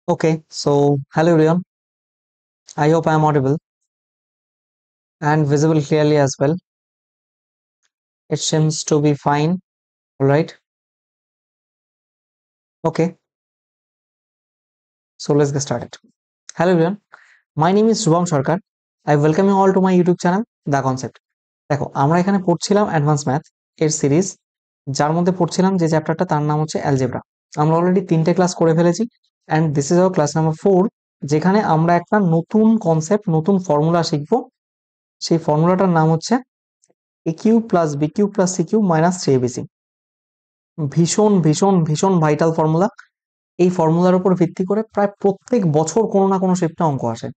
Okay, so hello everyone. I hope I am audible and visible clearly as well. It seems to be fine. All right. Okay, so let's get started. Hello everyone. My name is Shubham Sarkar. I welcome you all to my YouTube channel, The Concept. দেখো আমরা এখানে পড়ছিলাম advance math এর series, যার মধ্যে পড়ছিলাম যে চ্যাপ্টারটা তার নাম হচ্ছে অ্যালজেব্রা। আমরা অলরেডি 3টে ক্লাস করে ফেলেছি and this is our class number 4, যেখানে আমরা একটা নতুন কনসেপ্ট, নতুন ফর্মুলা শিখবো। সেই ফর্মুলাটার নাম হচ্ছে a cube plus b cube plus c cube minus 3abc। ভীষণ ভীষণ ভীষণ ভাইটাল ফর্মুলা। এই ফর্মুলার উপর ভিত্তি করে প্রায় প্রত্যেক বছর কোনো না কোনো শিফটে অঙ্ক আসে।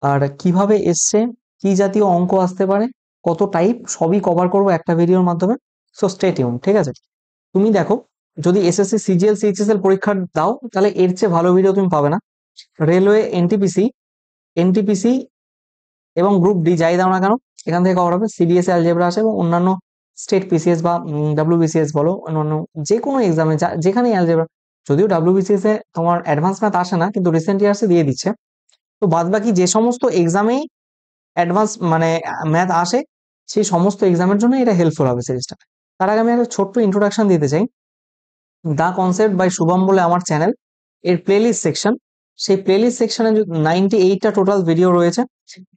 আর কিভাবে এসছে, কি জাতীয় অঙ্ক আসতে পারে, কত টাইপ, সবই কভার করবো একটা ভিডিওর মাধ্যমে। সো স্টে টিউন, ঠিক আছে? তুমি দেখো, যদি এসএসসি সিজিএল সিএইচএসএল পরীক্ষা দাও তাহলে এর চেয়ে ভালো ভিডিও তুমি পাবে না। রেলওয়ে, এনটিপিসি এবং গ্রুপ ডি যাই দাও না কেন, এখান থেকে কভার হবে। সিবিএসই অ্যালজেব্রা আছে এবং অন্যান্য স্টেট পিসিএস বা ডাব্লিউবিসিএস বলো, অন্যান্য যে কোনো এক্সামে যেখানেই অ্যালজেব্রা, যদিও ডাব্লিউবিসিএস এ তোমার অ্যাডভান্স ম্যাথ আসে না, কিন্তু রিসেন্ট ইয়ার্সে দিয়ে দিচ্ছে। তো বাদ বাকি যে সমস্ত এক্সামেই অ্যাডভান্স মানে ম্যাথ আসে, সেই সমস্ত এক্সামের জন্য এটা হেল্পফুল হবে সিরিজটা। তার আগে আমি একটা ছোট্ট ইন্ট্রোডাকশন দিতে চাই। দা কনসেপ্ট বাই শুভম বলে আমার চ্যানেল, এর প্লেলিস্ট সেকশন, সেই প্লেলিস্ট সেকশনে 98টা টোটাল ভিডিও রয়েছে।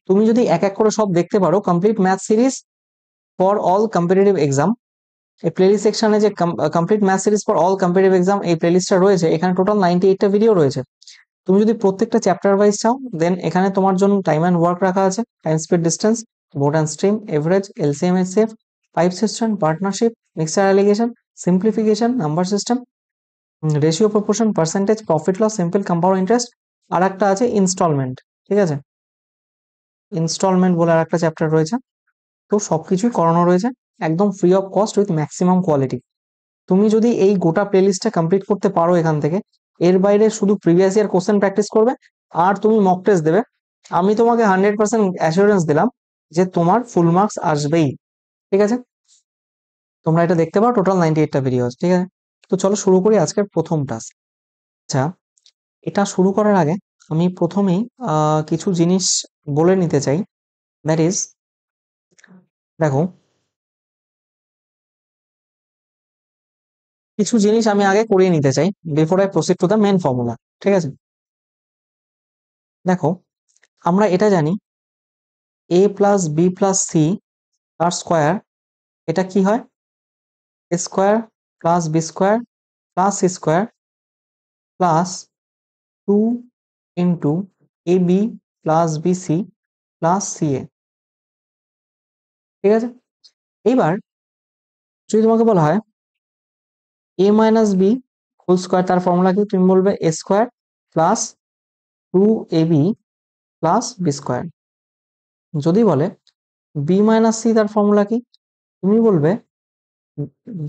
তুমি যদি এক এক করে সব দেখতে পারো, complete math series for all competitive exam, এই প্লেলিস্ট সেকশনে যে complete math series for all competitive exam এই প্লেলিস্টটা রয়েছে, এখানে টোটাল 98টা ভিডিও রয়েছে। তুমি যদি প্রত্যেকটা চ্যাপ্টার ওয়াইজ চাও, দেন এখানে তোমার জন্য টাইম অ্যান্ড ওয়ার্ক রাখা আছে, time speed distance, boat and stream, average, LCM HCF, pipe system, partnership, mixer alligation, simplification, number system, ratio proportion, percentage, profit loss, simple compound interest, আর একটা আছে ইনস্টলমেন্ট। ঠিক আছে, ইনস্টলমেন্ট বলে আর একটা চ্যাপ্টার রয়েছে। তো সবকিছুই করানো রয়েছে একদম free of cost with maximum quality. তুমি যদি এই গোটা প্লেলিস্টটা কমপ্লিট করতে পারো এখান থেকে, এর বাইরে শুধু প্রিভিয়াস ইয়ার কোশ্চেন প্র্যাকটিস করবে আর তুমি মক টেস্ট দেবে, আমি তোমাকে 100% অ্যাসুরেন্স দিলাম যে তোমার ফুল মার্কস আসবেই। ঠিক আছে, তোমরা এটা দেখতে পারো, টোটাল 98টা ভিডিও আছে। ঠিক আছে, তো চলো শুরু করি আজকের প্রথম টাস্ক। আচ্ছা, এটা শুরু করার আগে আমি প্রথমেই কিছু জিনিস বলে নিতে চাই। দ্যাট ইজ, দেখো, কিছু জিনিস আমি আগে করিয়ে নিতে চাই before I proceed to the main formula. ঠিক আছে, দেখো, আমরা এটা জানি a plus B plus c তার স্কোয়ার, এটা কি হয়? A square plus b square plus C square plus 2 a b plus b c plus c a. ঠিক আছে, এইবার যদি তোমাকে বলা হয় a minus b whole square, তার ফর্মুলা কি? তুমি বলবে a square plus 2ab plus b square. যদি বলে বি মাইনাস সি, তার ফর্মুলা কি? তুমি বলবে,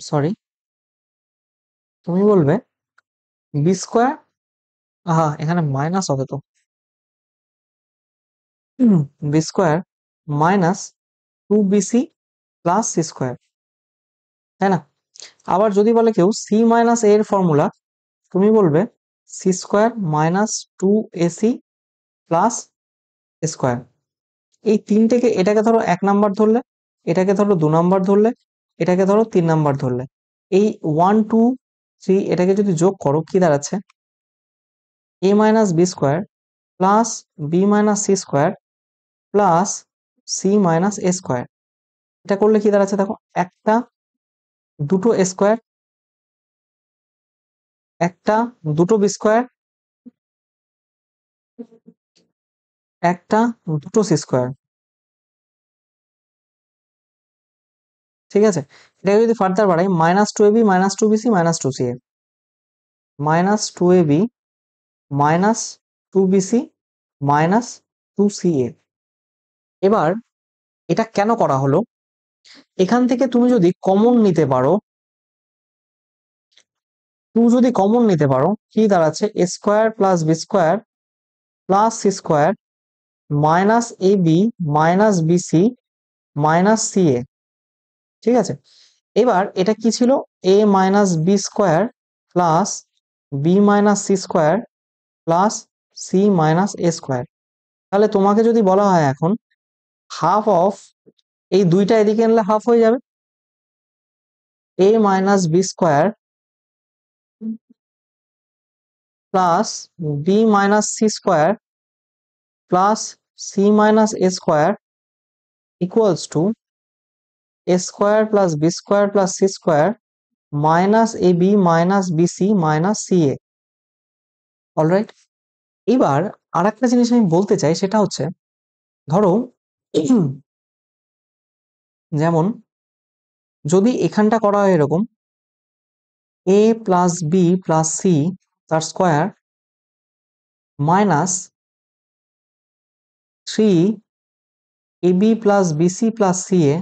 সরি, তুমি বলবে বি স্কোয়ার, এখানে মাইনাস হবে তো, B square minus 2bc plus C square, তাই না? আবার যদি বলে কেউ সি মাইনাস এর ফর্মুলা, তুমি বলবে C square minus 2ac plus square. এই তিনটেকে, এটাকে ধরো 1 নাম্বার ধরলে, এটাকে ধরো 2 নাম্বার ধরলে, এটাকে ধরো 3 নাম্বার ধরলে, এই 1 2 3 এটাকে যদি যোগ করো কি দাঁড়াচ্ছে? A minus B square plus B minus C square plus C minus A square. এটা করলে কি দাঁড়াচ্ছে? দেখো, একটা, দুটো স্কোয়ার, একটা, দুটো বি স্কোয়ার, একটা, দুটো সি স্কোয়ার। ঠিক আছে, এটাকে যদি ফার্দার বাড়াই, -2ab -2bc -2ca, -2ab -2bc -2ca। এবার এটা কেন করা হলো? এখান থেকে তুমি যদি কমন নিতে পারো, কি দাঁড়াচ্ছে? A square plus b square plus C square minus a b minus b c minus c a. ঠিক আছে, এবার এটা কি ছিল? A minus B square plus B minus C square plus C minus A square. তাহলে তোমাকে যদি বলা হয় এখন হাফ অফ, এই দুইটা এদিকে আনলে হাফ হয়ে যাবে, a minus B square plus B minus C square plus C minus A square equals to a square plus b square plus C square minus a b minus b c minus c a. Alright, এবার আর একটা জিনিস আমি বলতে চাই, সেটা হচ্ছে ধরো যেমন যদি এখানটা করা হয় এরকম a plus B plus c তার square minus 3 ab plus b c plus c a,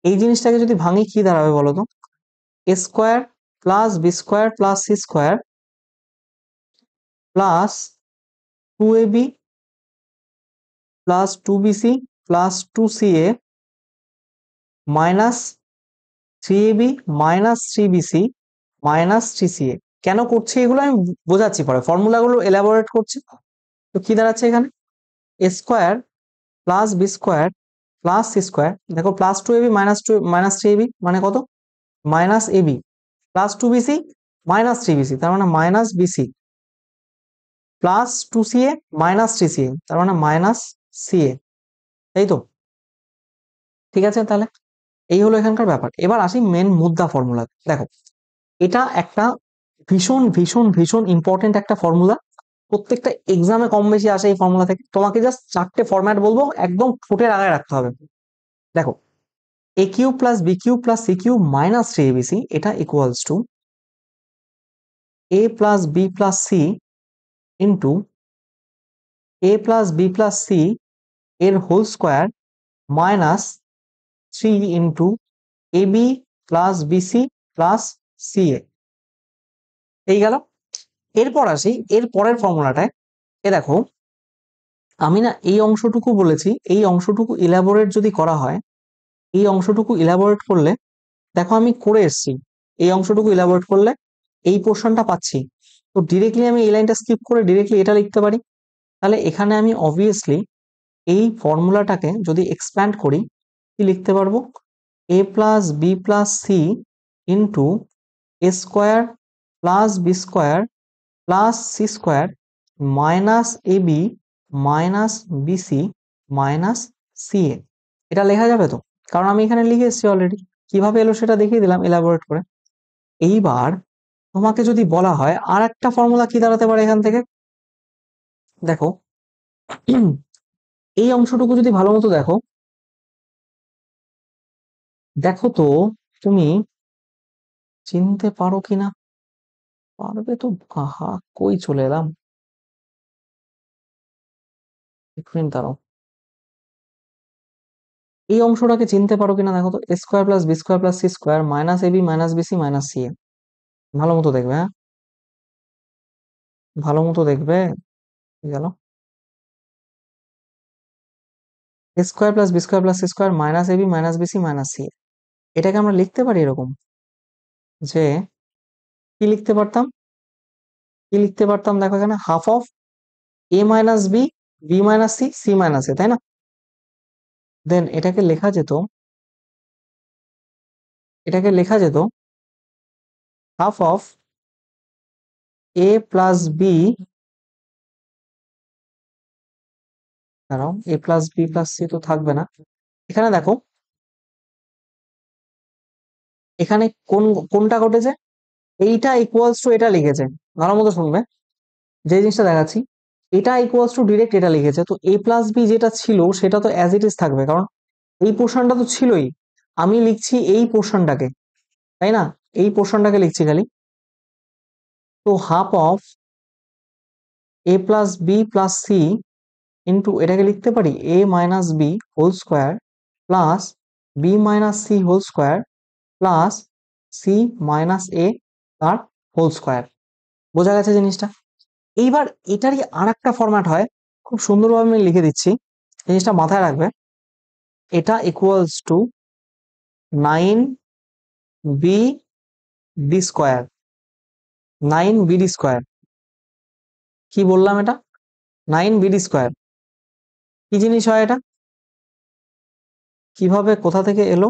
এই জিনিসটাকে যদি ভাঙি কি দাঁড়াবে বলো তো? A square plus b square plus C square plus 2ab plus 2bc plus 2ca minus 3ab minus 3bc minus 3ca। কেন করছি এগুলো আমি বোঝাচ্ছি পরে, ফর্মুলাগুলো এলাবোরেট করছি। তো কি দাঁড়াচ্ছে এখানে? A square plus b square plus C square, দেখো প্লাস 2ab মাইনাস 3ab মানে কত? Minus ab plus 2bc minus 3bc তার মানে minus bc plus 2ca minus 3ca তার মানে মাইনাস ca। তাই তো? ঠিক আছে, তাহলে এই হলো এখানকার ব্যাপার। এবার আসি মেন মুদ্রা ফর্মুলা। দেখো, এটা একটা ভীষণ ভীষণ ভীষণ ইম্পর্টেন্ট একটা ফর্মুলা, প্রত্যেকটা এক্সামে কম বেশি আসে এই ফর্মুলা থেকে। তোমাকে জাস্ট চারটে ফরম্যাট বলবো, একদম ঠোঁটের আগায় রাখতে হবে। দেখো, a cube plus b cube plus c cube minus 3abc, এটা equals to a plus B plus c into a plus B plus c এর whole square minus 3 into a b plus b c plus c a. এই গেল। এরপর আসি এর পরের ফর্মুলাটায়। এ দেখো, আমি না এই অংশটুকু বলেছি, এই অংশটুকু ইলাবোরেট যদি করা হয়, এই অংশটুকু ইলাবোরেট করলে, দেখো আমি করে এসছি, এই অংশটুকু ইলাবোরেট করলে এই পোর্শনটা পাচ্ছি। তো ডিরেক্টলি আমি এই লাইনটা স্কিপ করে ডিরেক্টলি এটা লিখতে পারি। তাহলে এখানে আমি অবভিয়াসলি এই ফর্মুলাটাকে যদি এক্সপ্যান্ড করি, কি লিখতে পারবো? A plus B plus c into a square plus b square plus C square minus a b minus b c minus c a. এটা লেখা যাবে তো? কারণ আমি এখানে লিখে এসেছি অলরেডি। কিভাবে এলো সেটা দেখিয়ে দিলাম এলাবোরেট করে। এইবার তোমাকে যদি বলা হয় আর একটা ফর্মুলা কি দাঁড়াতে পারে এখান থেকে, দেখো এই অংশটুকু যদি ভালো মতো দেখো, দেখো তো তুমি চিনতে পারো কিনা। পারবে তো। আহা, কই চলে এলাম, এক মিনিট দাঁড়াও। এই অংশটাকে চিনতে পারো কিনা দেখো তো, a square plus b square plus C square minus a b minus b c minus c a. ভালো মতো দেখবে, হ্যাঁ ভালো মতো দেখবে। গেল, a square plus b square plus C square minus a b minus b c minus c. এটাকে আমরা লিখতে পারি এরকম, যে কি লিখতে পারতাম, কি লিখতে পারতাম দেখো এখানে half of a minus b b minus c c minus a, তাই না? দেন এটাকে লেখা যেত, এটাকে লেখা যেত half of a plus b, দাঁড়াও, a plus B plus c তো থাকবে না। এখানে দেখো, এখানে কোন কোনটা ঘটেছে, এইটা ইকুয়ালস টু এটা লিখেছে। ভালো মতো শুনবে, যে জিনিসটা দেখাচ্ছি, এটা ইকুয়ালস টু ডিরেক্ট এটা লিখেছে। তো এ প্লাস বি যেটা ছিল সেটা তো অ্যাজ ইট ইজ থাকবে, কারণ এই পোর্শনটা তো ছিলই। আমি লিখছি এই পোর্শনটাকে, তাই না? এই পোর্শনটাকে লিখছি খালি। তো half of a plus B plus c into এটাকে লিখতে পারি a minus b whole square plus B minus c whole square plus C minus a তার হোল স্কোয়ার। বোঝা গেছে জিনিসটা? এইবার এটারই আর একটা ফরম্যাট হয়, খুব সুন্দরভাবে আমি লিখে দিচ্ছি, জিনিসটা মাথায় রাখবে। এটা equals to 9 B D square, 9 BD square. কি বললাম এটা 9 BD² কি জিনিস হয় এটা, কিভাবে কোথা থেকে এলো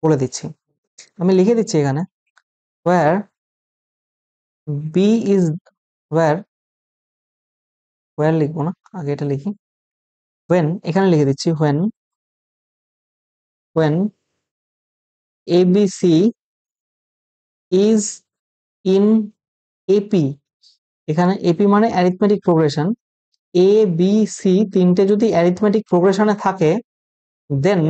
বলে দিচ্ছি। আমি লিখে দিচ্ছি এখানে where b is where লিখবো না, আগে এটা লিখি। when এখানে লিখে দিচ্ছি when abc is in ap, এখানে ap মানে অ্যারিথমেটিক প্রোগ্রেশন, এ বি সি তিনটে যদি অ্যারিথমেটিক প্রোগ্রেশনে থাকে দেন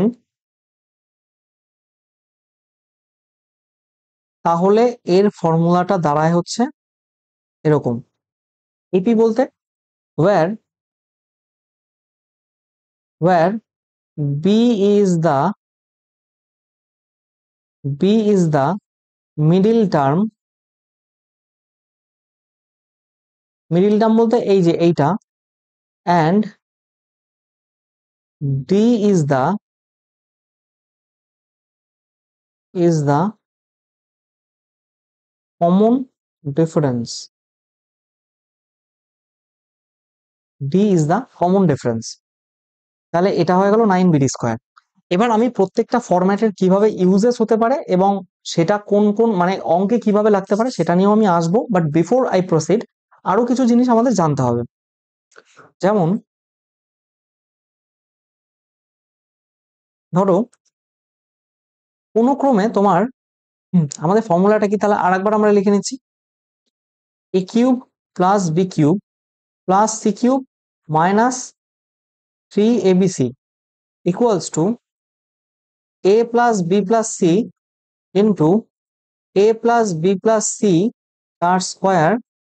তাহলে এর ফর্মুলাটা দাঁড়ায় হচ্ছে এরকম। এপি বলতে where b is the middle term, বলতে এই যে এইটা, and d is the common difference, তাহলে এটা হয়ে গেল 9 BD²। এবার আমি প্রত্যেকটা ফরম্যাটের কিভাবে ইউজেস হতে পারে এবং সেটা কোন কোন মানে অঙ্কে কিভাবে লাগতে পারে সেটা নিয়েও আমি আসবো, বাট বিফোর আই প্রসিড আরো কিছু জিনিস আমাদের জানতে হবে। যেমন ধরো কোনো ক্রমে তোমার আমাদের ফর্মুলাটা কি, তাহলে আরেকবার আমরা লিখে নিচ্ছি a cube plus b cube plus c cube minus 3abc equals two a plus b plus c into a plus b plus c তার square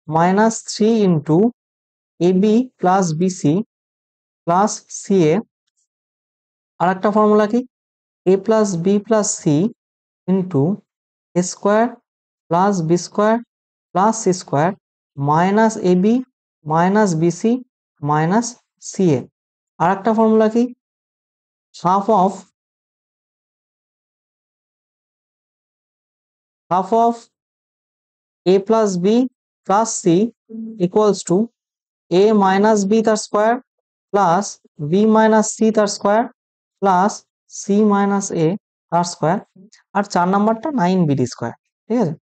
minus 3 into ab plus bc plus ca। আর একটা formula কি a plus b plus c into a square plus b square plus c square minus ab minus bc minus ca। আর একটা formula কি half of a plus b plus c equals to a minus b তার square plus b minus c তার square plus c minus a তার square. আর 4 নাম্বারটা 9 BD²। ঠিক আছে,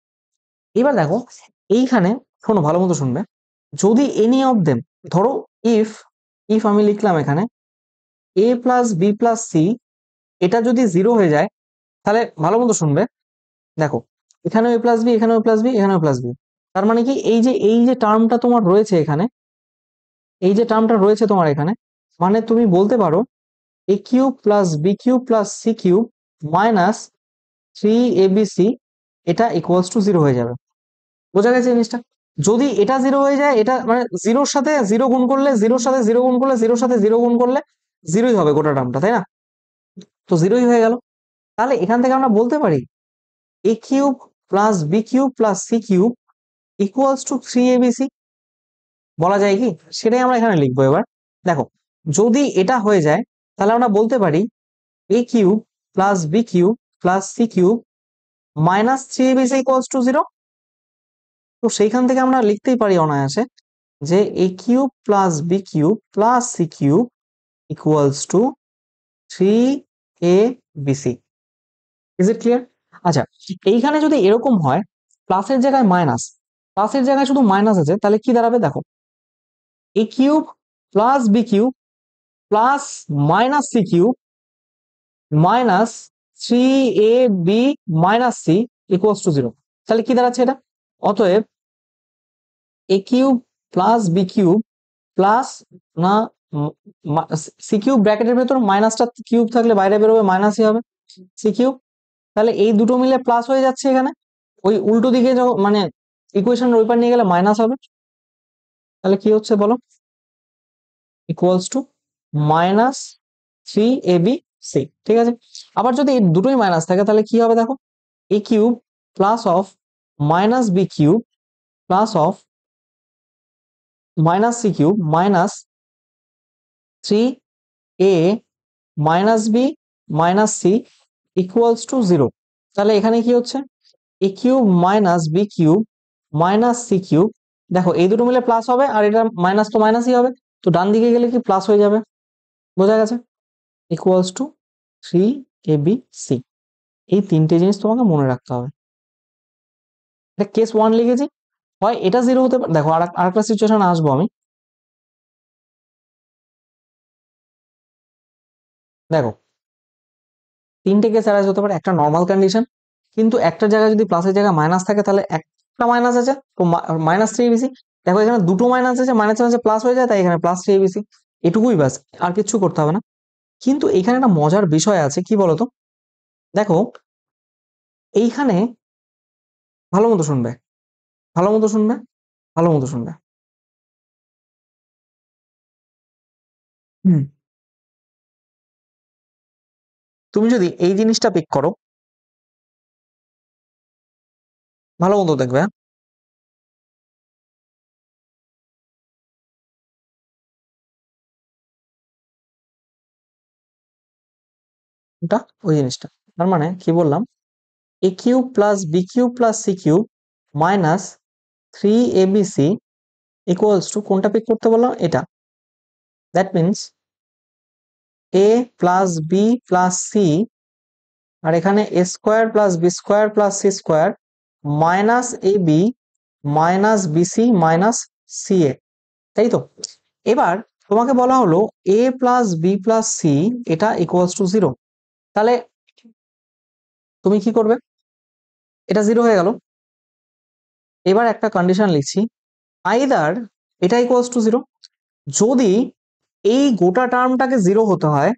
এবার দেখো এইখানে শোনো ভালো মতো শুনবে, যদি এনি অফ দেম ধরো ইফ আমি লিখলাম এখানে a plus b plus c এটা যদি 0 হয়ে যায়, তাহলে ভালো মতো শুনবে, দেখো এখানেও a প্লাস b এখানেও a প্লাস b এখানেও প্লাস b, তার মানে কি এই যে টার্মটা তোমার রয়েছে এখানে, এই যে টার্মটা রয়েছে তোমার এখানে, মানে তুমি বলতে পারো a cube plus b cube plus c cube minus 3abc এটা ইকুয়ালস টু 0 হয়ে যাবে। বোঝা গেছে জিনিসটা? যদি এটা 0 হয়ে যায়, এটা মানে জিরোর সাথে 0 গুণ করলে, জিরোর সাথে 0 গুণ করলে, জিরোর সাথে 0 গুণ করলে 0ই হবে গোটা টার্মটা, তাই না? তো 0ই হয়ে গেল। তাহলে এখান থেকে আমরা বলতে পারি a cube plus b cube plus c cube equals to 3abc। বলা যায় কি? সেটাই আমরা এখানে লিখবো। এবার দেখো যদি এটা হয়ে যায় তাহলে আমরা বলতে পারি a cube plus b cube plus c cube minus 3abc equals to 0। তো সেইখান থেকে আমরা লিখতেই পারি অনায়াসে যে a cube plus b cube plus c cube equals to 3abc। Is it clear? আচ্ছা, এইখানে যদি এরকম হয় প্লাসের জায়গায় মাইনাস, প্লাসের জায়গায় শুধু মাইনাস আছে, তাহলে কি দাঁড়াবে দেখো a cube plus b cube plus minus c cube minus 3ab minus c equals to 0। তাহলে কি দাঁড়াচ্ছে এটা? অতএব a cube plus b cube plus না c কিউব ব্র্যাকেটের ভেতর মাইনাসটা কিউব থাকলে বাইরে বেরোবে মাইনাসই হবে c কিউব। তাহলে এই দুটো মিলে প্লাস হয়ে যাচ্ছে এখানে, ওই উল্টো দিকে মানে ইকুয়েশন ওই পার নিয়ে গেলে মাইনাস হবে। তাহলে কি হচ্ছে বলো? Equals to minus 3abc। ঠিক আছে, আবার যদি এই দুটোই মাইনাস থাকে তাহলে কি হবে দেখো a cube plus of minus b cube plus of minus c cube minus 3a minus b minus c equals to 0। তাহলে এখানে কি হচ্ছে a cube minus b cube minus c cube দেখো এই দুটো মিলে প্লাস হবে আর এটা মাইনাস তো মাইনাসই হবে, তো ডান দিকে গেলে কি প্লাস হয়ে যাবে, বোঝা গেছে? Equals to 3abc। এই তিনটে জিনিস তোমাকে মনে রাখতে হবে। এটা কেস 1 লিখেছি, হয় এটা জিরো হতে পারে। দেখো আরেকটা সিচুয়েশন আসবো আমি। দেখো তিনটে কেস অ্যারাইজ হতে পারে। একটা নর্মাল কন্ডিশন, কিন্তু একটা জায়গায় যদি প্লাসের জায়গায় মাইনাস থাকে তাহলে একটা মাইনাস আছে তো -3abc। দেখো এখানে দুটো মাইনাস আছে, মাইনাসের মাঝে প্লাস হয়ে যায়, তাই এখানে +3abc। এটুকুই ব্যাস, আর কিচ্ছু করতে হবে না। কিন্তু এখানে একটা মজার বিষয় আছে, কি বলতো? দেখো এইখানে ভালো মতো শুনবে, ভালো মতো শুনবে, ভালো মতো শুনবে। হুম, তুমি যদি এই জিনিসটা পিক করো, ভালো মতো দেখবে, হ্যাঁ? ওটা ওই জিনিসটা। তার মানে কি বললাম, a cube plus b cube plus c cube minus 3abc equals to, কোনটা পিক করতে বললাম? এটা। That means a plus B plus c, আর এখানে a square plus b square plus C square minus a b minus b c minus c a, তাই তো? এবার তোমাকে বলা হলো a plus B plus c এটা ইকুয়ালস টু 0। তাহলে তুমি কি করবে? এটা 0 হয়ে গেল। এবার একটা কন্ডিশন লিখছি, আইদার এটা ইকুয়ালস টু 0, যদি এই গোটা টার্মটাকে 0 হতে হয়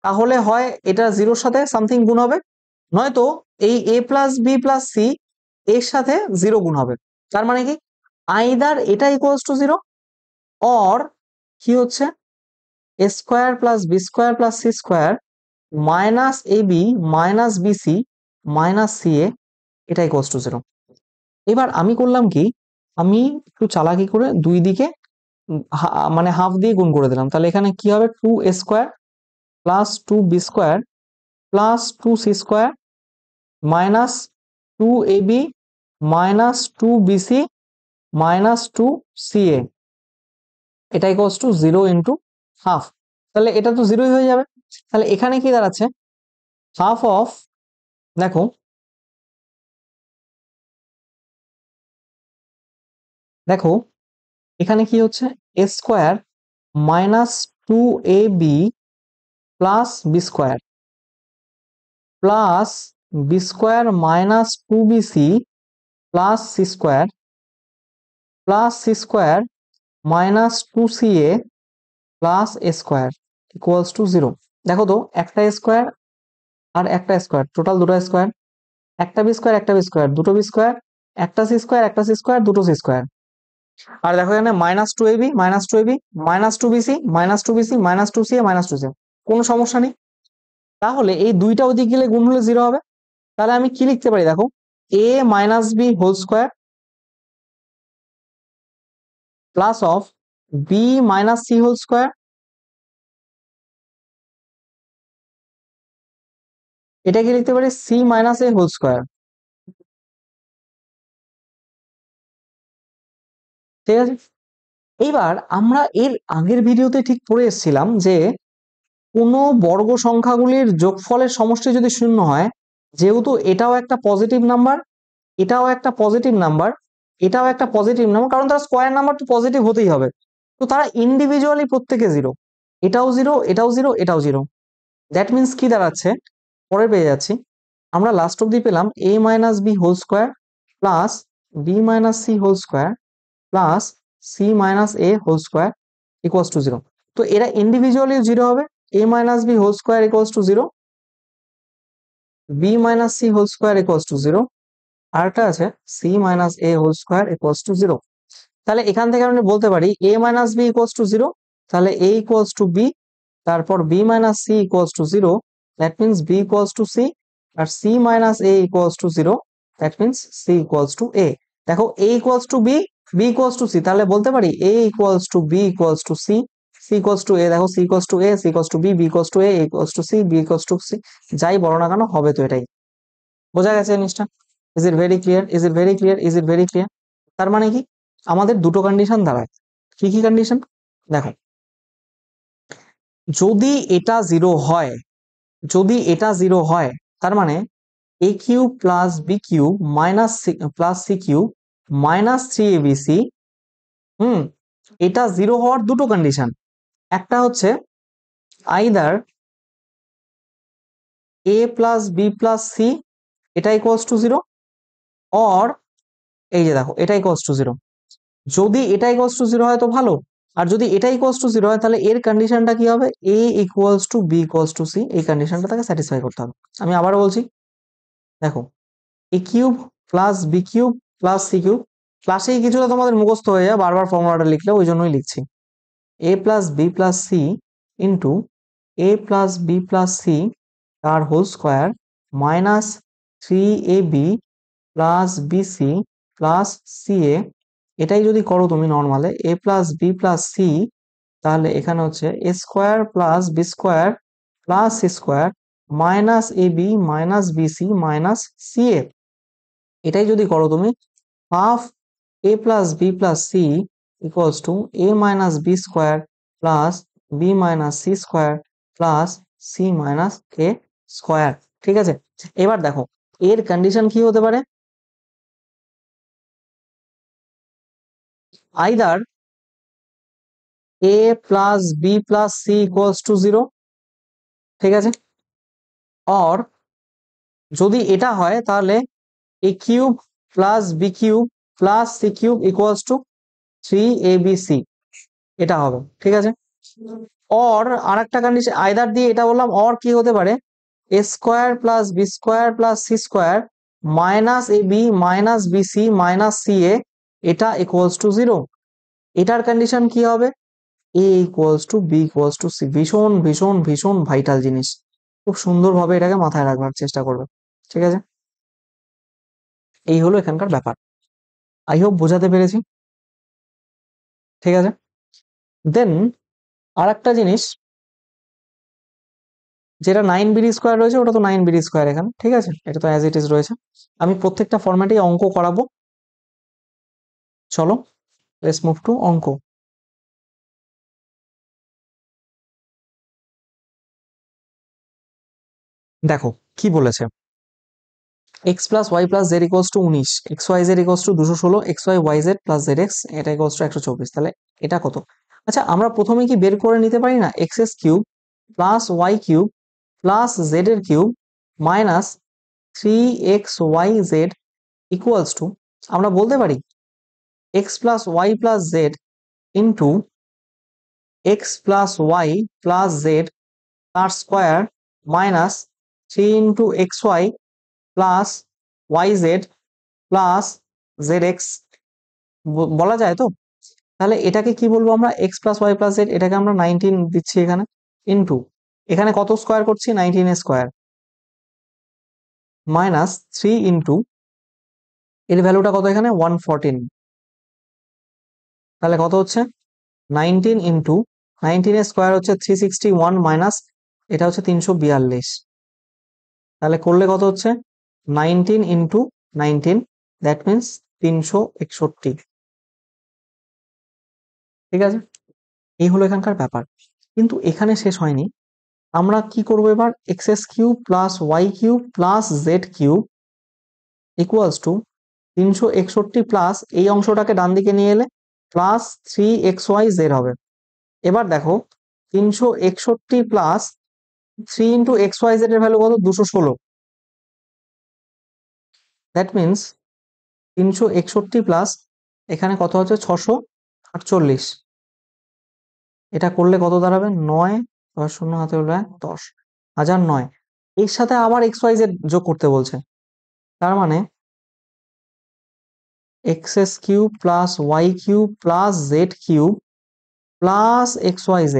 তাহলে হয় এটা 0-র সাথে সামথিং গুণ হবে, নয়তো এই এ প্লাস বি প্লাস সি এর সাথে 0 গুণ হবে। তার মানে কি, আইদার এটা ইকুয়ালস টু 0 অর কি হচ্ছে, a square plus b square plus C square minus a b minus b c minus c a, এটা ইকুয়ালস টু 0। এবার আমি করলাম কি, আমি একটু চালাকি করে দুই দিকে মানে হাফ দিয়ে গুণ করে দিলাম। তাহলে এখানে কি হবে, 2a² plus 2b² plus 2c² minus 2ab minus 2bc minus 2ca, এটা ইকুয়ালস টু 0 ইন্টু হাফ। তাহলে এটা তো 0ই হয়ে যাবে। তাহলে এখানে কি দাঁড়াচ্ছে, হাফ অফ, দেখো দেখো এখানে কি হচ্ছে, a square minus 2ab plus b square plus b square minus 2bc plus C square minus 2ca plus a square equals to 0। দেখো তো একটা স্কোয়ার আর একটা স্কোয়ার, টোটাল দুটো স্কোয়ার, একটা বি স্কোয়ার একটা বি স্কোয়ার দুটো বি স্কোয়ার, একটা সি স্কোয়ার দুটো সি স্কোয়ার। আর দেখো এখানে -2ab -2bc -2bc -2ca কোনো সমস্যা নেই। তাহলে এই দুইটা ওদিক গেলে গুণ হলে 0 হবে। তাহলে আমি কি লিখতে পারি, দেখো a minus b whole square plus of b minus c whole square, এটাকে লিখতে পারি c minus a whole square. ঠিক আছে, এইবার আমরা এর আগের ভিডিওতে ঠিক পড়ে এসেছিলাম যে কোনো বর্গ সংখ্যাগুলির যোগফলের সমষ্টি যদি শূন্য হয়, যেহেতু এটাও একটা পজিটিভ নাম্বার, এটাও একটা পজিটিভ নাম্বার, এটাও একটা পজিটিভ নাম্বার, কারণ তারা স্কোয়ার নাম্বার তো পজিটিভ হতেই হবে, তো তারা ইন্ডিভিজুয়ালি প্রত্যেকে 0, এটাও 0 এটাও 0 এটাও 0। দ্যাট মিনস কি দাঁড়াচ্ছে, পরে পেয়ে যাচ্ছি, আমরা লাস্ট অব্দি পেলাম a minus b whole square plus B minus c whole square plus C minus a whole square equals to 0। তো এরা ইন্ডিভিজুয়ালি 0 হবে, a minus b whole square equals to 0, b minus c whole square equals to 0, আরেকটা আছে c minus a whole square equals to 0। তাহলে এখান থেকে আমি বলতে পারি a minus b equals to 0, তাহলে এ ইকুয়ালস টু বি, তারপর b minus c equals to 0, that means b equals to c, আর c minus a equals to 0, that means c equals to a. দেখো a equals to b, b equals to c, তাহলে বলতে পারি a equals to b equals to c, c equals to a, দেখো c equals to a, c equals to b, b equals to a equals to c, b equals to C, যাই বলো না কেন হবে তো এটাই। বোঝা গেছে জিনিসটা? Is it very clear, is it very clear, is it very clear? তার মানে কি, আমাদের দুটো কন্ডিশন দাঁড়ায়। কি কি কন্ডিশন দেখো, যদি এটা জিরো হয়, যদি এটা জিরো হয় তার মানে a cube plus b cube minus plus c cube minus 3abc, এটা জিরো হওয়ার দুটো কন্ডিশন। একটা হচ্ছে either a plus B plus c এটা ইকুয়ালস টু জিরো, অর এই যে দেখো এটা ইকুয়ালস টু জিরো। যদি এটা ইকুয়ালস টু জিরো হয় তো ভালো, আর যদি এটা ইকুয়ালস টু জিরো হয় তাহলে এর কন্ডিশনটা কি হবে, a equals to b equals to c, এই কন্ডিশনটা তাকে স্যাটিসফাই করতে হবে। আমি আবারও বলছি, দেখো a cube plus b cube plus c cube, ক্লাসেই কিছুটা তোমাদের মুখস্থ হয়ে যায় বারবার ফর্মুলাটা লিখলে, ওই জন্যই লিখছি। A plus B plus c into a plus B plus c তার whole square minus 3ab plus b c plus c a, এটাই যদি করো তুমি নর্মালে a plus B plus c, তাহলে এখানে হচ্ছে a square plus b square plus C square minus a b minus b c minus c a, এটাই যদি করো তুমি half a plus B plus c equals to a minus B square plus B minus C square plus C minus A square. ঠিক আছে, এবার দেখো এর condition কি হতে পারে, either a plus B plus c equals to zero, ঠিক আছে, অর যদি এটা হয় তাহলে a cube plus b cube plus c cube equals to 3abc, এটা হবে। ঠিক আছে, অর আর একটা কন্ডিশন আইদার দিয়ে এটা বললাম, অর কি হতে পারে, a square plus b square plus C square minus a b minus b c minus c a, এটা ইকুয়ালস টু জিরো। এটার কন্ডিশন কি হবে, a equals to b equals to c. ভীষণ ভীষণ ভীষণ ভাইটাল জিনিস, খুব সুন্দরভাবে এটাকে মাথায় রাখবার চেষ্টা করবে। ঠিক আছে, এই হলো এখানকার ব্যাপার। আই হোপ বোঝাতে পেরেছি। ঠিক আছে, দেন আর একটা জিনিস, যেটা 9b স্কোয়ার রয়েছে ওটা তো 9b স্কোয়ার এখানে, ঠিক আছে, এটা তো অ্যাজ ইট ইজ রয়েছে। আমি প্রত্যেকটা ফরম্যাটে অঙ্ক করাবো। চলো লেটস মুভ টু অঙ্ক। দেখো কি বলেছে, X plus Y plus Z equals to 19, X Y Z equals to 216, X Y Y Z plus Z X এটা ইকুয়ালস টু 124, তাহলে এটা কত? আচ্ছা আমরা প্রথমে কি বের করে নিতে পারি না, x S cube plus Y cube plus z এর cube minus 3xyz equals to, আমরা বলতে পারি x plus Y plus Z into x plus Y plus z তার square minus 3 × xy plus Y Z plus Z x, বলা যায় তো? তাহলে এটাকে কি বলবো আমরা, x plus Y plus z, এটাকে আমরা 19 দিচ্ছি এখানে, ইন্টু এখানে কত স্কোয়ার করছি, 19 এর স্কোয়ার মাইনাস 3 ইন্টু এর ভ্যালুটা কত এখানে 114, তাহলে কত হচ্ছে 19 ইন্টু 19 এর স্কোয়ার হচ্ছে 361 মাইনাস এটা হচ্ছে 342, তাহলে করলে কত হচ্ছে 19 ইন্টু 19, দ্যাট মিনস 361। ঠিক আছে, এই হলো এখানকার ব্যাপার। কিন্তু এখানে শেষ হয়নি, আমরা কি করবো এবার, x S cube plus Y cube plus Z cube equals to 361 plus এই অংশটাকে ডান দিকে নিয়ে এলে প্লাস 3xyz হবে। এবার দেখো 361 প্লাস 3 × xyz এর ভ্যালু কত, 216, দ্যাট মিনস 361 প্লাস এখানে কত হচ্ছে 648, এটা করলে কত দাঁড়াবে 9, 10 শূন্য হাতে হলো 1, 10,009, এর সাথে আবার xyz যোগ করতে বলছে, তার মানে x S cube plus Y cube plus Z cube plus xyz,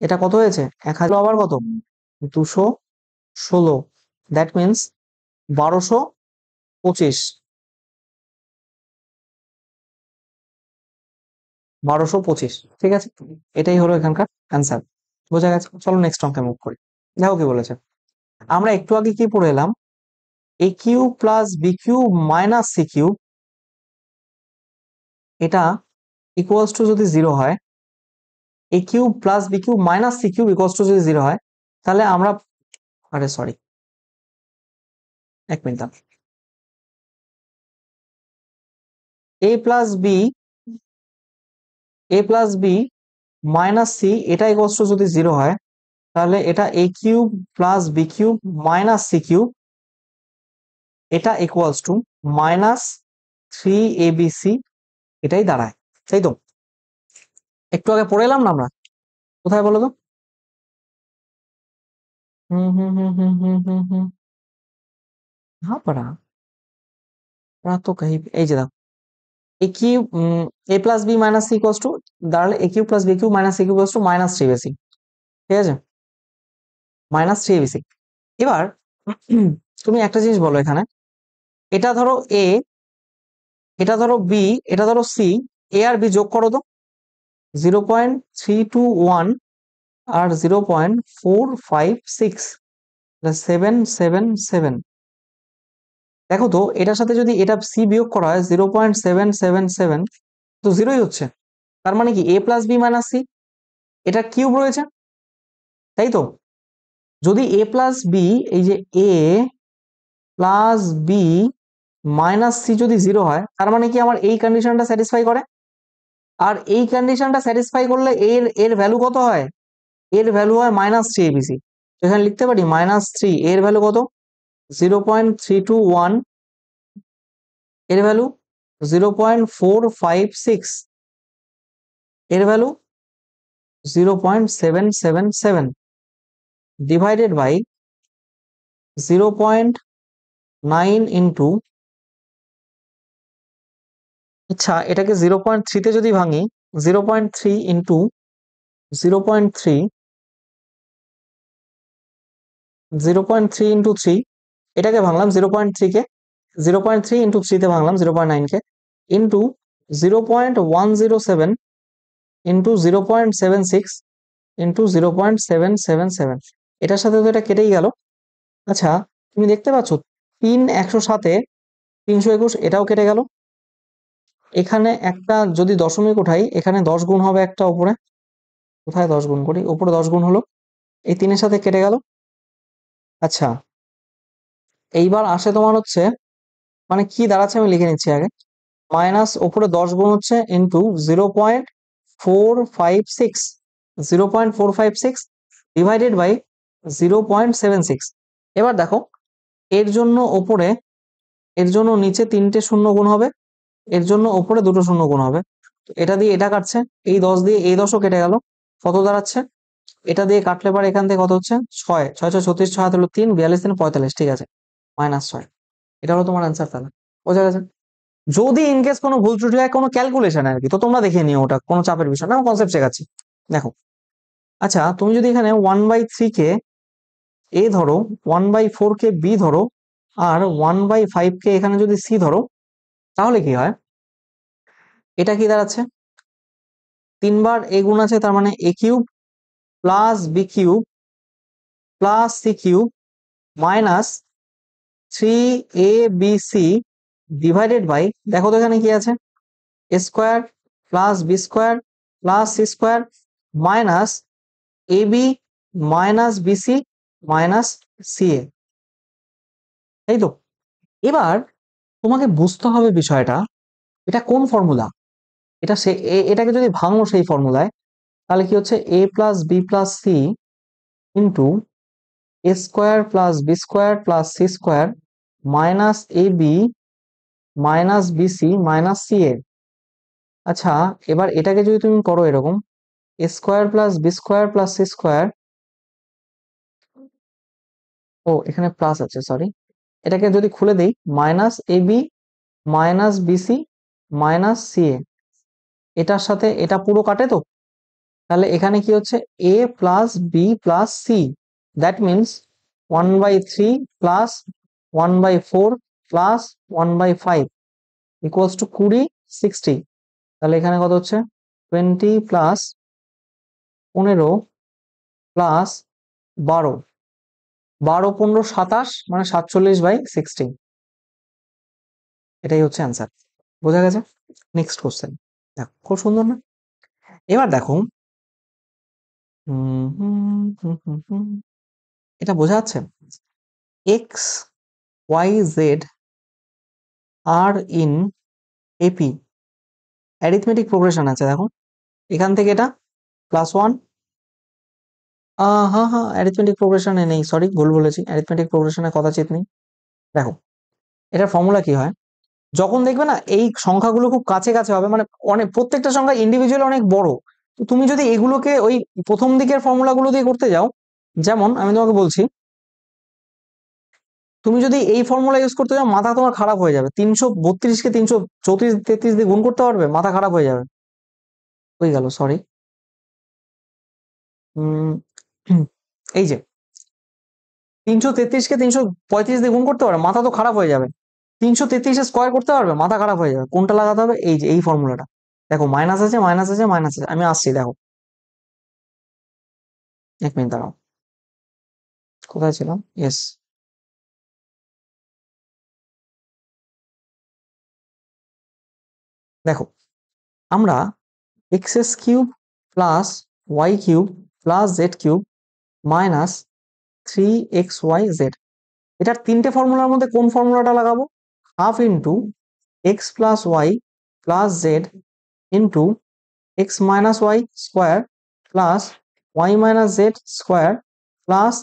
এটা কত হয়েছে 1000, আবার কত 216, দ্যাট মিনস 1225, 1225। ঠিক আছে, এটাই হলো এখানকার অ্যান্সার। বোঝা গেছে? চলো নেক্সট অঙ্কে মুভ করি। দেখো কি বলেছে, আমরা একটু আগে কি পড়ে এলাম, a cube plus b cube minus c cube এটা ইকুয়ালস টু যদি 0 হয়, a cube plus b cube minus c cube equals to যদি 0 হয়, তাহলে আমরা, আরে সরি, এক minute, a plus B minus c এটা ইকুয়ালস টু যদি 0 হয়, তাহলে এটা a cube plus b cube minus c cube, এটা ইকুয়ালস টু মাইনাস 3abc, এটাই দাঁড়ায়, তাই তো? একটু আগে পড়ে এলাম না আমরা, কোথায় বলো তো? হুম হুম হুম হুম হুম হুম হুম हाँ पढ़ा, पढ़ा तो कहीं এই যে দেখো, a cube a plus B minus c equals to, দাঁড়ালে a cube plus b cube minus c cube equals to minus 3abc, ঠিক আছে, মাইনাস 3abc। এবার তুমি একটা জিনিস বলো এখানে, এটা ধরো এ, এটা ধরো বি, এটা ধরো সি, এ আর বি যোগ করো তো, 0.321 আর 0.456, 777। দেখো তো এটার সাথে যদি এটা সি বিয়োগ করা হয় 0.777, তো জিরোই হচ্ছে। তার মানে কি a plus B minus c, এটা কিউব রয়েছে, তাই তো? যদি এ প্লাস বি, এই যে এ প্লাস বি মাইনাস সি যদি 0 হয়, তার মানে কি আমার এই কন্ডিশনটা স্যাটিসফাই করে। আর এই কন্ডিশনটা স্যাটিসফাই করলে এর এর ভ্যালু কত হয়? এর ভ্যালু হয় -3abc। এখানে লিখতে পারি -3, এর ভ্যালু কত? 0.321, এর ভ্যালু 0.456, এর ভ্যালু 0.777, ডিভাইডেড বাই 0.9 ইন্টু, আচ্ছা এটাকে 0.3 যদি ভাঙি, 0.3 ইন্টু 0.3, 0.3 ইন্টু 3, এটাকে ভাঙলাম 0.3 কে, 0.3 ইন্টু 3 তে ভাঙলাম 0.9 কে, ইন্টু 0.107 ইন্টু 0.76 ইন্টু 0.777, এটার সাথে তো এটা কেটেই গেল। আচ্ছা তুমি দেখতে পাচ্ছ 3 107-এ 321, এটাও কেটে গেল। এখানে একটা যদি দশমিক উঠাই, এখানে 10 গুণ হবে একটা উপরে, কোথায় 10 গুণ করি, উপরে 10 গুণ হলো, এই 3-এর সাথে কেটে গেল। আচ্ছা এইবার আসে তোমার হচ্ছে, মানে কি দাঁড়াচ্ছে আমি লিখে নিচ্ছি আগে, মাইনাস ওপরে 10 গুণ হচ্ছে ইন্টু 0.456, 0.456 ডিভাইডেড বাই 0.76। এবার দেখো এর জন্য ওপরে, এর জন্য নিচে 3টে শূন্য গুণ হবে, এর জন্য ওপরে 2টো শূন্য গুণ হবে, তো এটা দিয়ে এটা কাটছে, এই 10 দিয়ে এই 10ও কেটে গেল, কত দাঁড়াচ্ছে? এটা দিয়ে কাটলে পারে এখান থেকে কত হচ্ছে, 6, 6 6 36, 6 হাতে হলো 3, 42 3 45, ঠিক আছে, -6। এটা হলো তোমার অ্যান্সার তাহলে, বোঝা গেছে? যদি ইনকেস কোনো ভুল ত্রুটি হয় কোনো ক্যালকুলেশন আর কি, তো তোমরা দেখে নিও, ওটা কোনো চাপের বিষয় না, কনসেপ্ট শেখাচ্ছি। দেখো আচ্ছা তুমি যদি এখানে 1/3 কে এ ধরো, 1/4 কে বি ধরো, আর 1/5 কে এখানে যদি সি ধরো, তাহলে কি হয়? এটা কি দাঁড়াচ্ছে, 3 বার এ গুণ আছে, তার মানে a cube plus b cube plus c cube minus 3abc divided by, দেখো তো এখানে কি আছে, a square plus b square plus C square minus a b minus b c minus c a, তাই তো? এবার তোমাকে বুঝতে হবে বিষয়টা, এটা কোন ফর্মুলা, এটা সে এটাকে যদি ভাঙো সেই ফর্মুলায়, তাহলে কি হচ্ছে, a plus B plus c into a square plus b square plus C square minus a b minus b c minus c a. আচ্ছা এবার এটাকে যদি তুমি করো এরকম, a square plus b square plus C square, ও এখানে প্লাস আছে সরি, এটাকে যদি খুলে দেই, minus a b minus b c minus c a, এটার সাথে এটা পুরো কাটে তো, তাহলে এখানে কি হচ্ছে, a plus B plus c, that means 1/3 plus 1/4 plus 1/5 equals to 20 60। তাহলে এখানে কত হচ্ছে, 20 প্লাস 15 প্লাস 12, 12 15 27, মানে 47/16, এটাই হচ্ছে অ্যান্সার। বোঝা গেছে? Next question. দেখো খুব সুন্দর না? এবার দেখো, হুম হুম হুম হুম হুম, এটা বোঝা যাচ্ছে? X Y Z are in AP arithmetic progression আছে, দেখো এখান থেকে এটা +1। হ্যাঁ হ্যাঁ, অ্যারিথমেটিক প্রোগ্রেশনে নেই, সরি ভুল বলেছি, অ্যারিথমেটিক প্রোগ্রেশনে কদাচিৎ নেই। দেখো এটার ফর্মুলা কি হয়, যখন দেখবে না এই সংখ্যাগুলো খুব কাছে কাছে হবে, মানে অনেক প্রত্যেকটা সংখ্যা ইন্ডিভিজুয়াল অনেক বড়, তো তুমি যদি এগুলোকে ওই প্রথম দিকের ফর্মুলাগুলো দিয়ে করতে যাও, যেমন আমি তোমাকে বলছি, তুমি যদি এই ফর্মুলা ইউজ করতে যাও মাথা তোমার খারাপ হয়ে যাবে। 332 কে 334 33 দিয়ে গুণ করতে পারবে, মাথা খারাপ হয়ে যাবে। হয়ে গেল, সরি। উম এই যে 333 কে 335 দিয়ে গুণ করতে পারবে, মাথা তো খারাপ হয়ে যাবে। 333 স্কোয়ার করতে পারবে, মাথা খারাপ হয়ে যাবে। কোনটা লাগাতে হবে? এই যে এই ফর্মুলাটা। দেখো মাইনাস আছে মাইনাস আছে মাইনাস আছে, আমি আসছি দেখো। 1 মিনিট দাঁড়াও, কোথায় ছিলাম? ইয়েস, দেখো আমরা X cube plus Y cube plus Z cube minus 3xyz, এটার তিনটে ফর্মুলার মধ্যে কোন ফর্মুলাটা লাগাবো? Half into x plus Y plus Z into X minus Y square plus Y minus Z square plus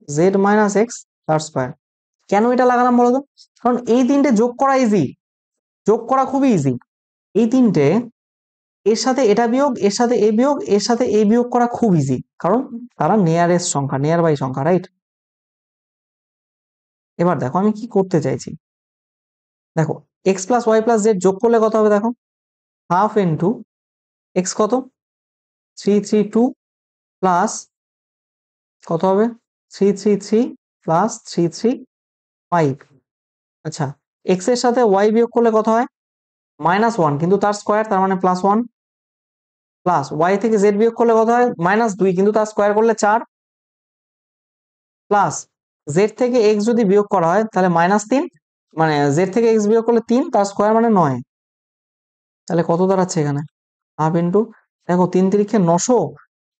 Z minus X তার square. কেন এটা লাগালাম বলো তো? কারণ এই তিনটে যোগ করা ইজি, যোগ করা খুবই ইজি। এই তিনটে, এর সাথে এটা বিয়োগ, এর সাথে এ বিয়োগ, এর সাথে এ বিয়োগ করা খুব ইজি, কারণ তারা নিয়ারেস্ট সংখ্যা, নিয়ার বাই সংখ্যা, রাইট? এবার দেখো আমি কি করতে চাইছি, দেখো X plus Y plus Z যোগ করলে কত হবে? দেখো হাফ ইন্টু এক্স কত, 332 প্লাস কত হবে, 333 প্লাস 335। আচ্ছা, এক্স এর সাথে ওয়াই বিয়োগ করলে কত হয়? -1, কিন্তু তার স্কোয়ার, তার মানে +1। প্লাস ওয়াই থেকে জেড বিয়োগ করলে কত হয়? -2, কিন্তু তার স্কোয়ার করলে 4। প্লাস জেড থেকে এক্স যদি বিয়োগ করা হয় তাহলে -3, মানে জেড থেকে এক্স বিয়োগ করলে 3, তার স্কোয়ার মানে 9। তাহলে কত দাঁড়াচ্ছে এখানে? হাফ ইন্টু, দেখো 3 তিরিখে 900,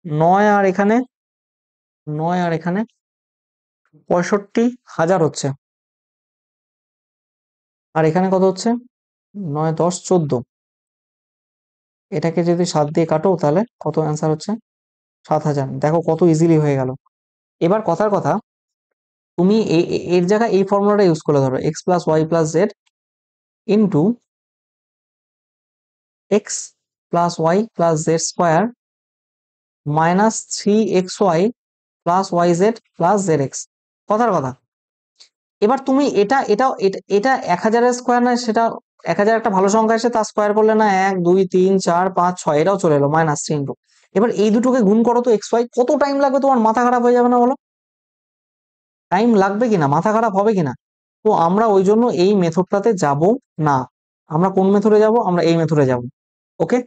9 আর এখানে 9 আর এখানে 65,000 হচ্ছে। আর এখানে কত হচ্ছে? 9 10 14, এটাকে যদি 7 দিয়ে কাটো তাহলে কত অ্যান্সার হচ্ছে? 7,000। দেখো কত ইজিলি হয়ে গেল। এবার কথার কথা, তুমি এর জায়গায় এই ফর্মুলাটা ইউজ করে ধরো, X plus Y plus Z into x plus Y plus Z square -3xy plus Y Z plus Z X. কথার কথা, এবার তুমি এটা এটা এটা এটা 1,000-এর স্কোয়ার না, সেটা 1,000 একটা ভালো সংখ্যা এসে তার স্কোয়ার করলে না 1 2 3 4 5 6, এটাও চলে এলো -3 ইন্টু। এবার এই দুটোকে গুণ করো তো এক্স ওয়াই, কত টাইম লাগবে? তোমার মাথা খারাপ হয়ে যাবে না বলো? টাইম লাগবে কিনা, মাথা খারাপ হবে কিনা? তো আমরা ওই জন্য এই মেথডটাতে যাব না। আমরা কোন মেথডে যাব? আমরা এই মেথডে যাব। Okay,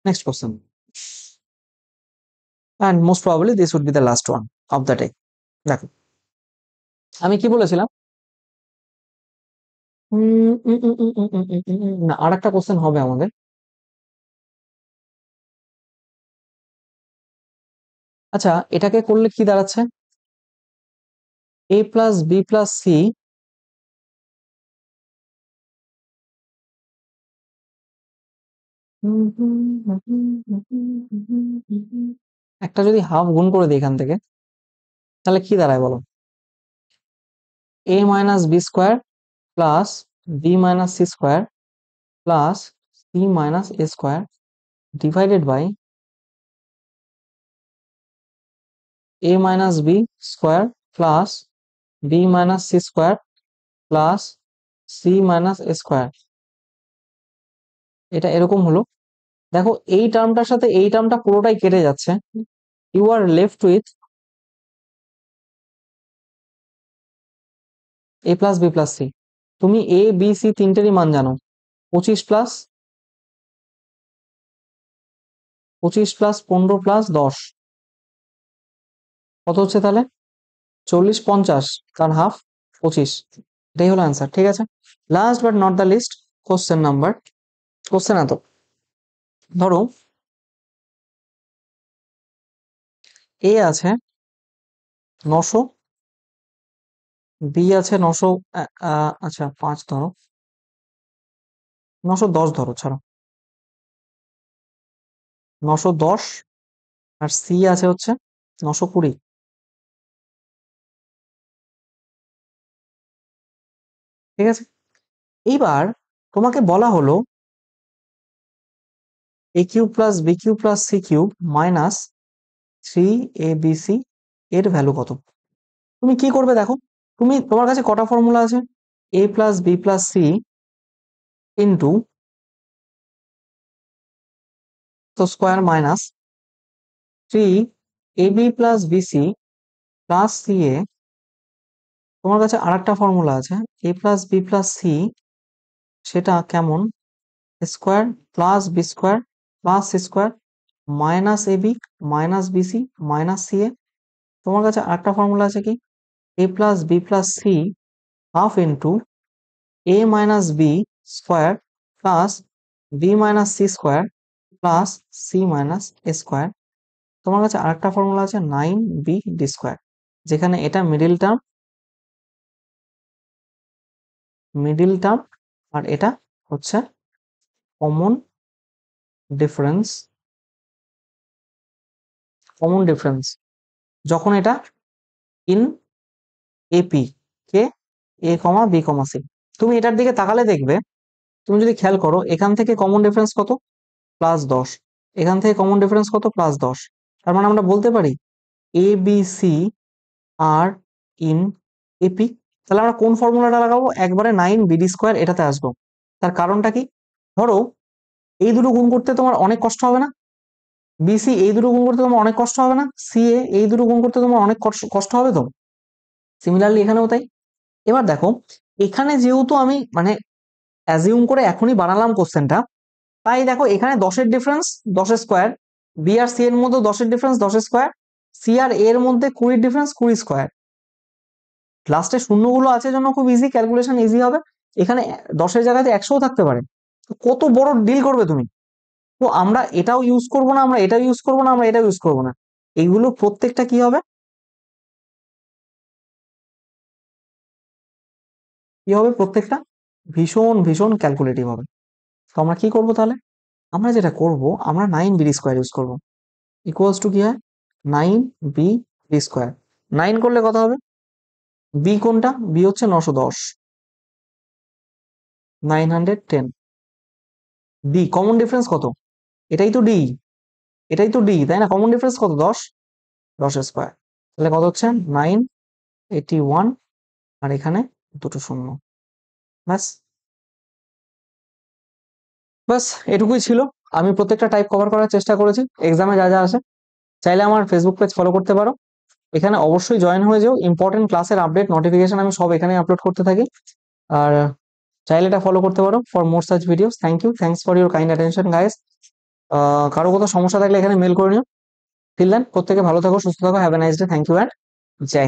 next question, and most probably this would be the last one of the day. দেখো আমি কি বলেছিলাম, না আর একটা কোশ্চেন হবে আমাদের। আচ্ছা, এটাকে করলে কি দাঁড়াচ্ছে? a plus B plus C, একটা যদি হাফ গুণ করে দিই এখান থেকে, তাহলে কি দাঁড়ায় বলো? a minus B square plus B minus C square plus C minus A square divided by a minus B square plus B minus C square plus C minus A square. এটা এরকম হলো। দেখো এই টার্মটার সাথে এই টার্মটা পুরোটাই কেটে যাচ্ছে, you are left with A plus B plus C. তুমি এ বি সি তিনটেরই মান জানো, 25 প্লাস 15 প্লাস 10 কত হচ্ছে তাহলে? 40 50, তার হাফ 25। এটাই হলো অ্যান্সার, ঠিক আছে। Last but not the least, question number, question এত ধরো এ আছে 900, বি আছে 900, আচ্ছা 5 ধরো, 910 ধরো, ছাড়ো, 910, আর সি আছে হচ্ছে 920। ঠিক আছে, এইবার তোমাকে বলা হলো a cube plus b cube plus c cube minus 3abc এর ভ্যালু কত। তুমি কি করবে দেখো, তোমার কাছে কটা ফর্মুলা আছে, a plus B plus c into তো square minus 3ab plus b c plus c a. তোমার কাছে আরেকটা ফর্মুলা আছে, a plus B plus c, সেটা কেমন, square plus b square plus C square minus a b minus b c minus c a. তোমার কাছে আরেকটা ফর্মুলা আছে কি, a plus B plus c half into a minus B square plus B minus C square plus C minus A square. তোমার কাছে আরেকটা formula আছে 9b D square, যেখানে এটা মিডিল টার্ম আর এটা হচ্ছে কমন ডিফারেন্স। যখন এটা ইন এপি, কে A comma B comma C, তুমি এটার দিকে তাকালে দেখবে, তুমি যদি খেয়াল করো এখান থেকে কমন ডিফারেন্স কত, +10, এখান থেকে কমন ডিফারেন্স কত, +10। তার মানে আমরা বলতে পারি a b c are in AP. তাহলে আমরা কোন ফর্মুলাটা লাগাবো, একবারে 9bd স্কোয়ার এটাতে আসবো। তার কারণটা কি, ধরো এই দুটো গুণ করতে তোমার অনেক কষ্ট হবে না, বিসি এই দুটো গুণ করতে তোমার অনেক কষ্ট হবে না, সি এ এই দুটো গুণ করতে তোমার অনেক কষ্ট হবে তো, সিমিলারলি এখানেও তাই। এবার দেখো, এখানে যেহেতু আমি মানে অ্যাজিউম করে এখনই বানালাম কোশ্চেনটা, তাই দেখো এখানে 10-এর ডিফারেন্স 10 স্কোয়ার, বি আর সি এর মধ্যে 10-এর ডিফারেন্স 10 স্কোয়ার, সি আর এর মধ্যে 20-এর ডিফারেন্স 20 স্কোয়ার। লাস্টে শূন্যগুলো আছে জন্য খুব ইজি, ক্যালকুলেশন ইজি হবে। এখানে 10-এর জায়গাতে 100ও থাকতে পারে, তো কত বড় ডিল করবে তুমি। তো আমরা এটাও ইউজ করবো না, আমরা এটাও ইউজ করবো না, আমরা এটাও ইউজ করবো না, এইগুলো প্রত্যেকটা কি হবে, প্রত্যেকটা ভীষণ ভীষণ ক্যালকুলেটিভ হবে। তো আমরা কি করবো তাহলে, আমরা যেটা করব, আমরা 9b স্কোয়ার ইউজ করবো, ইকুয়ালস টু কি হয়, 9b স্কোয়ার। 9 করলে কত হবে, বি কোনটা, বি হচ্ছে 910, 910। ডি কমন ডিফারেন্স কত, এটাই তো ডি, তাই না, কমন ডিফারেন্স কত, 10, 10 স্কোয়ার। তাহলে কত হচ্ছে 981, আর এখানে দুটো শূন্য। ব্যাস, ব্যাস এটুকুই ছিল। আমি প্রত্যেকটা টাইপ কভার করার চেষ্টা করেছি, এক্সামে যা যা আসে। চাইলে আমার ফেসবুক পেজ ফলো করতে পারো, এখানে অবশ্যই জয়েন হয়ে যাও, ইম্পর্টেন্ট ক্লাসের আপডেট নোটিফিকেশন আমি সব এখানে আপলোড করতে থাকি। আর চাইলে এটা ফলো করতে পারো for more such videos. Thanks for your kind attention guys. কারো কোথাও সমস্যা থাকলে এখানে মেল করে নিও। টিল দেন প্রত্যেকে ভালো থাকো, সুস্থ থাকো, have a nice day, thank you and Jai Hind.